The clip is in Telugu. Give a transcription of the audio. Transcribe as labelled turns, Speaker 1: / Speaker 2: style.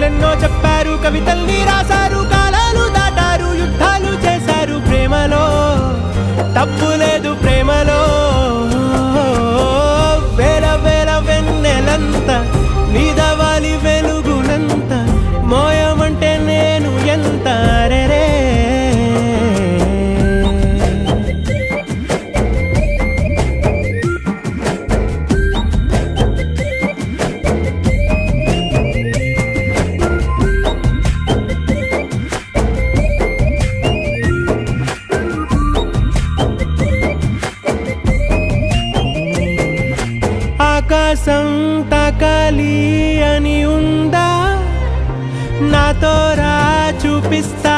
Speaker 1: కథలెన్నో చెప్పారు, కవితల్ని రాశారు, కాలాలు దాటారు, యుద్ధాలు చేశారు. ప్రేమలో తప్పు లేదు, ప్రేమలో వేల వేల వెన్నెలంత నీదవాలి వెలుగునంత మోయమంటే నేను ఎంత రే. ఆకాశం తాకాలి అని ఉందా, నాతో రా చూపిస్తా